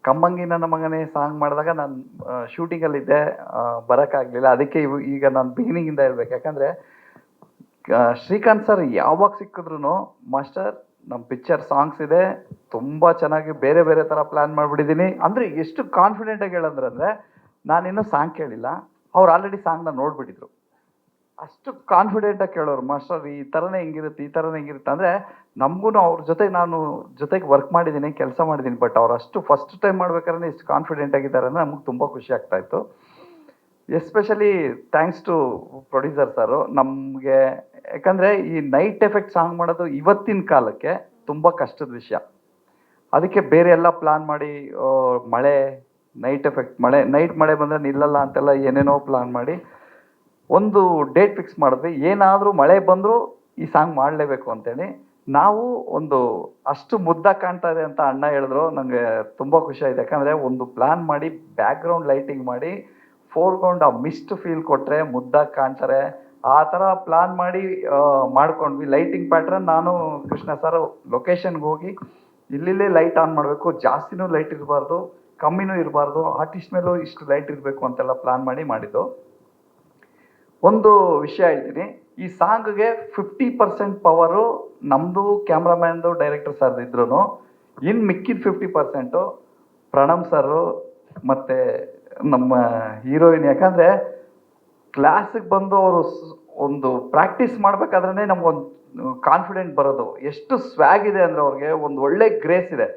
ಕಮ್ಮಂಗಿ ನನ್ನ ಮಗನೇ ಸಾಂಗ್ ಮಾಡಿದಾಗ ನಾನು ಶೂಟಿಂಗಲ್ಲಿದ್ದೆ, ಬರೋಕ್ಕಾಗಲಿಲ್ಲ. ಅದಕ್ಕೆ ಈಗ ನಾನು ಬಿಗಿನಿಂಗಿಂದ ಹೇಳ್ಬೇಕು. ಯಾಕಂದರೆ ಶ್ರೀಕಾಂತ್ ಸರ್ ಯಾವಾಗ ಸಿಕ್ಕಿದ್ರು, ಮಾಸ್ಟರ್ ನಮ್ಮ ಪಿಕ್ಚರ್ ಸಾಂಗ್ಸ್ ಇದೆ, ತುಂಬ ಚೆನ್ನಾಗಿ ಬೇರೆ ಬೇರೆ ಥರ ಪ್ಲ್ಯಾನ್ ಮಾಡಿಬಿಟ್ಟಿದ್ದೀನಿ ಅಂದರೆ ಎಷ್ಟು ಕಾನ್ಫಿಡೆಂಟಾಗಿ ಹೇಳಂದ್ರೆ ನಾನಿನ್ನೂ ಸಾಂಗ್ ಕೇಳಿಲ್ಲ, ಅವ್ರು ಆಲ್ರೆಡಿ ಸಾಂಗ್ನ ನೋಡಿಬಿಟ್ಟಿದ್ರು. ಅಷ್ಟು ಕಾನ್ಫಿಡೆಂಟಾಗಿ ಕೇಳೋರು, ಮಾಸ್ಟರ್ ಈ ಥರನೇ ಹಿಂಗಿರುತ್ತೆ, ಈ ಥರನೇ ಹಿಂಗಿರುತ್ತೆ. ಅಂದರೆ ನಮಗೂ ಅವ್ರ ಜೊತೆಗೆ ನಾನು ಜೊತೆಗೆ ವರ್ಕ್ ಮಾಡಿದ್ದೀನಿ, ಕೆಲಸ ಮಾಡಿದ್ದೀನಿ. ಬಟ್ ಅವ್ರು ಅಷ್ಟು ಫಸ್ಟ್ ಟೈಮ್ ಮಾಡ್ಬೇಕಾದ್ರೆ ಇಷ್ಟು ಕಾನ್ಫಿಡೆಂಟ್ ಆಗಿದ್ದಾರೆ ಅಂದರೆ ನಮಗೆ ತುಂಬ ಖುಷಿ ಆಗ್ತಾಯಿತ್ತು. ಎಸ್ಪೆಷಲಿ ಥ್ಯಾಂಕ್ಸ್ ಟು ಪ್ರೊಡ್ಯೂಸರ್ ಸರು ನಮಗೆ. ಯಾಕಂದರೆ ಈ ನೈಟ್ ಎಫೆಕ್ಟ್ ಸಾಂಗ್ ಮಾಡೋದು ಇವತ್ತಿನ ಕಾಲಕ್ಕೆ ತುಂಬ ಕಷ್ಟದ ವಿಷಯ. ಅದಕ್ಕೆ ಬೇರೆ ಎಲ್ಲ ಪ್ಲಾನ್ ಮಾಡಿ ಮಳೆ, ನೈಟ್ ಎಫೆಕ್ಟ್, ನೈಟ್ ಮಳೆ ಬಂದರೆ ನಿಲ್ಲಲ್ಲ ಅಂತೆಲ್ಲ ಏನೇನೋ ಪ್ಲಾನ್ ಮಾಡಿ ಒಂದು ಡೇಟ್ ಫಿಕ್ಸ್ ಮಾಡಿದ್ವಿ. ಏನಾದರೂ ಮಳೆ ಬಂದರೂ ಈ ಸಾಂಗ್ ಮಾಡಲೇಬೇಕು ಅಂತೇಳಿ. ನಾವು ಒಂದು ಅಷ್ಟು ಮುದ್ದಾಗಿ ಕಾಣ್ತಾ ಇದೆ ಅಂತ ಅಣ್ಣ ಹೇಳಿದ್ರು, ನನಗೆ ತುಂಬ ಖುಷಿ ಆಯಿತು. ಯಾಕಂದರೆ ಒಂದು ಪ್ಲ್ಯಾನ್ ಮಾಡಿ ಬ್ಯಾಕ್ಗ್ರೌಂಡ್ ಲೈಟಿಂಗ್ ಮಾಡಿ ಫೋರ್ಗ್ರೌಂಡ್ ಆ ಮಿಸ್ಟ್ ಫೀಲ್ ಕೊಟ್ಟರೆ ಮುದ್ದಾಗಿ ಕಾಣ್ತಾರೆ. ಆ ಥರ ಪ್ಲಾನ್ ಮಾಡಿ ಮಾಡ್ಕೊಂಡ್ವಿ. ಲೈಟಿಂಗ್ ಪ್ಯಾಟ್ರನ್ ನಾನು ಕೃಷ್ಣ ಸರ್ ಲೊಕೇಶನ್ಗೆ ಹೋಗಿ ಇಲ್ಲಿಲ್ಲೇ ಲೈಟ್ ಆನ್ ಮಾಡಬೇಕು, ಜಾಸ್ತಿನೂ ಲೈಟ್ ಇರಬಾರ್ದು, ಕಮ್ಮಿನೂ ಇರಬಾರ್ದು, ಆರ್ಟಿಸ್ಟ್ ಮೇಲೂ ಇಷ್ಟು ಲೈಟ್ ಇರಬೇಕು ಅಂತೆಲ್ಲ ಪ್ಲಾನ್ ಮಾಡಿದ್ದು. ಒಂದು ವಿಷಯ ಹೇಳ್ತೀನಿ, ಈ ಸಾಂಗ್ಗೆ 50% ಪವರು ನಮ್ಮದು, ಕ್ಯಾಮ್ರಾಮ್ಯಾನ್ದು, ಡೈರೆಕ್ಟರ್ ಸರ್ದು ಇದ್ರೂ ಇನ್ನು ಮಿಕ್ಕಿದ 50% ಪ್ರಣಮ್ ಸರು ಮತ್ತು ನಮ್ಮ ಹೀರೋಯಿನ್. ಯಾಕಂದರೆ ಕ್ಲಾಸಿಗೆ ಬಂದು ಅವರು ಒಂದು ಪ್ರಾಕ್ಟೀಸ್ ಮಾಡಬೇಕಾದ್ರೆ ನಮಗೊಂದು ಕಾನ್ಫಿಡೆಂಟ್ ಬರೋದು. ಎಷ್ಟು ಸ್ವ್ಯಾಗ್ ಇದೆ ಅಂದರೆ ಅವ್ರಿಗೆ ಒಂದು ಒಳ್ಳೆ ಗ್ರೇಸ್ ಇದೆ.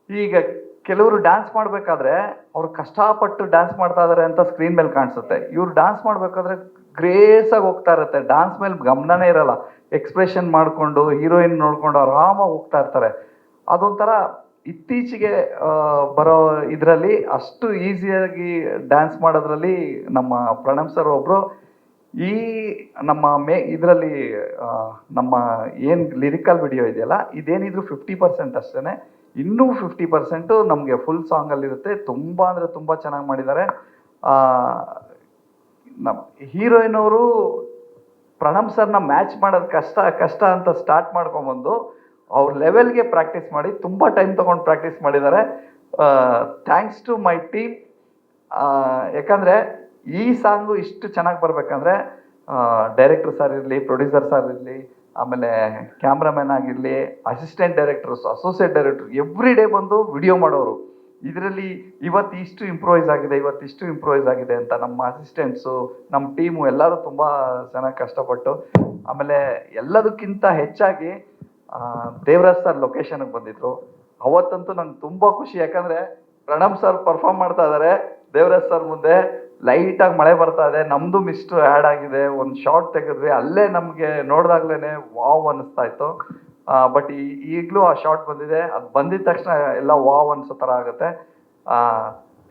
ಈಗ ಕೆಲವರು ಡ್ಯಾನ್ಸ್ ಮಾಡಬೇಕಾದ್ರೆ ಅವ್ರು ಕಷ್ಟಪಟ್ಟು ಡ್ಯಾನ್ಸ್ ಮಾಡ್ತಾ ಇದ್ದಾರೆ ಅಂತ ಸ್ಕ್ರೀನ್ ಮೇಲೆ ಕಾಣಿಸುತ್ತೆ. ಇವ್ರು ಡ್ಯಾನ್ಸ್ ಮಾಡಬೇಕಾದ್ರೆ ಗ್ರೇಸಾಗಿ ಹೋಗ್ತಾ ಇರುತ್ತೆ, ಡ್ಯಾನ್ಸ್ ಮೇಲೆ ಗಮನನೇ ಇರಲ್ಲ, ಎಕ್ಸ್ಪ್ರೆಷನ್ ಮಾಡಿಕೊಂಡು ಹೀರೋಯಿನ್ ನೋಡ್ಕೊಂಡು ಆರಾಮಾಗಿ ಹೋಗ್ತಾ ಇರ್ತಾರೆ. ಅದೊಂಥರ ಇತ್ತೀಚೆಗೆ ಬರೋ ಇದರಲ್ಲಿ ಅಷ್ಟು ಈಸಿಯಾಗಿ ಡ್ಯಾನ್ಸ್ ಮಾಡೋದ್ರಲ್ಲಿ ನಮ್ಮ ಪ್ರಣಮ್ ಸರ್ ಒಬ್ಬರು. ಈ ನಮ್ಮ ಇದರಲ್ಲಿ ನಮ್ಮ ಏನು ಲಿರಿಕಲ್ ವಿಡಿಯೋ ಇದೆಯಲ್ಲ, ಇದೇನಿದ್ರು 50% ಅಷ್ಟೇ. ಇನ್ನೂ 50% ನಮಗೆ ಫುಲ್ ಸಾಂಗಲ್ಲಿರುತ್ತೆ. ತುಂಬ ಅಂದರೆ ತುಂಬ ಚೆನ್ನಾಗಿ ಮಾಡಿದ್ದಾರೆ. ನಮ್ಮ ಹೀರೋಯಿನ್ ಅವರು ಪ್ರಣಮ್ ಸರ್ನ ಮ್ಯಾಚ್ ಮಾಡೋದು ಕಷ್ಟ ಅಂತ ಸ್ಟಾರ್ಟ್ ಮಾಡ್ಕೊಂಬಂದು ಅವ್ರ ಲೆವೆಲ್ಗೆ ಪ್ರಾಕ್ಟೀಸ್ ಮಾಡಿ ತುಂಬ ಟೈಮ್ ತೊಗೊಂಡು ಪ್ರಾಕ್ಟೀಸ್ ಮಾಡಿದ್ದಾರೆ. Thanks to my team. ಯಾಕಂದರೆ ಈ ಸಾಂಗು ಇಷ್ಟು ಚೆನ್ನಾಗಿ ಬರಬೇಕಂದ್ರೆ ಡೈರೆಕ್ಟರ್ ಸರ್ ಇರಲಿ, ಪ್ರೊಡ್ಯೂಸರ್ ಸರ್ ಇರಲಿ, ಆಮೇಲೆ ಕ್ಯಾಮ್ರಾಮ್ಯಾನ್ ಆಗಿರಲಿ, assistant directors, associate director every day ಬಂದು ವಿಡಿಯೋ ಮಾಡೋರು. ಇದರಲ್ಲಿ ಇವತ್ತಿಷ್ಟು ಇಂಪ್ರೂವೈಸ್ ಆಗಿದೆ ಅಂತ ನಮ್ಮ ಅಸಿಸ್ಟೆಂಟ್ಸು, ನಮ್ಮ ಟೀಮು ಎಲ್ಲರೂ ತುಂಬ ಚೆನ್ನಾಗಿ ಕಷ್ಟಪಟ್ಟು. ಆಮೇಲೆ ಎಲ್ಲದಕ್ಕಿಂತ ಹೆಚ್ಚಾಗಿ ದೇವರಾಜ್ ಸರ್ ಲೊಕೇಶನ್ಗೆ ಬಂದಿದ್ರು. ಅವತ್ತಂತೂ ನಂಗೆ ತುಂಬ ಖುಷಿ. ಯಾಕಂದರೆ ಪ್ರಣಮ್ ಸರ್ ಪರ್ಫಾರ್ಮ್ ಮಾಡ್ತಾ ಇದ್ದಾರೆ, ದೇವರಾಜ್ ಸರ್ ಮುಂದೆ ಲೈಟಾಗಿ ಮಳೆ ಬರ್ತಾ ಇದೆ, ನಮ್ಮದು ಮಿಸ್ಟು ಆ್ಯಡ್ ಆಗಿದೆ, ಒಂದು ಶಾರ್ಟ್ ತೆಗೆದ್ವಿ. ಅಲ್ಲೇ ನಮಗೆ ನೋಡಿದಾಗ್ಲೇ ವಾವ್ ಅನ್ನಿಸ್ತಾ ಇತ್ತು. ಬಟ್ ಈಗಲೂ ಆ ಶಾರ್ಟ್ ಬಂದಿದೆ, ಅದು ಬಂದಿದ ತಕ್ಷಣ ಎಲ್ಲ ವಾವ್ ಅನ್ಸೋ ಥರ ಆಗುತ್ತೆ.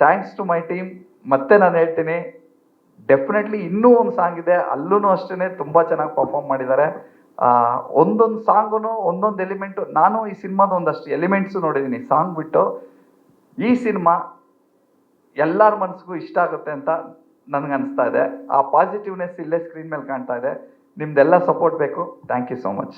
Thanks to my team. ಮತ್ತೆ ನಾನು ಹೇಳ್ತೀನಿ, ಡೆಫಿನೆಟ್ಲಿ ಇನ್ನೂ ಒಂದು ಸಾಂಗ್ ಇದೆ, ಅಲ್ಲೂ ಅಷ್ಟೇ ತುಂಬ ಚೆನ್ನಾಗಿ ಪರ್ಫಾರ್ಮ್ ಮಾಡಿದ್ದಾರೆ. ಒಂದೊಂದು ಸಾಂಗೂ ಒಂದೊಂದು ಎಲಿಮೆಂಟು, ನಾನು ಈ ಸಿನಿಮಾದ ಒಂದಷ್ಟು ಎಲಿಮೆಂಟ್ಸು ನೋಡಿದ್ದೀನಿ ಸಾಂಗ್ ಬಿಟ್ಟು. ಈ ಸಿನಿಮಾ ಎಲ್ಲರ ಮನಸ್ಸಿಗೂ ಇಷ್ಟ ಆಗುತ್ತೆ ಅಂತ ನನಗನ್ನಿಸ್ತಾ ಇದೆ. ಆ ಪಾಸಿಟಿವ್ನೆಸ್ ಇಲ್ಲೇ ಸ್ಕ್ರೀನ್ ಮೇಲೆ ಕಾಣ್ತಾ ಇದೆ. ನಿಮ್ದೆಲ್ಲ ಸಪೋರ್ಟ್ ಬೇಕು. Thank you so much.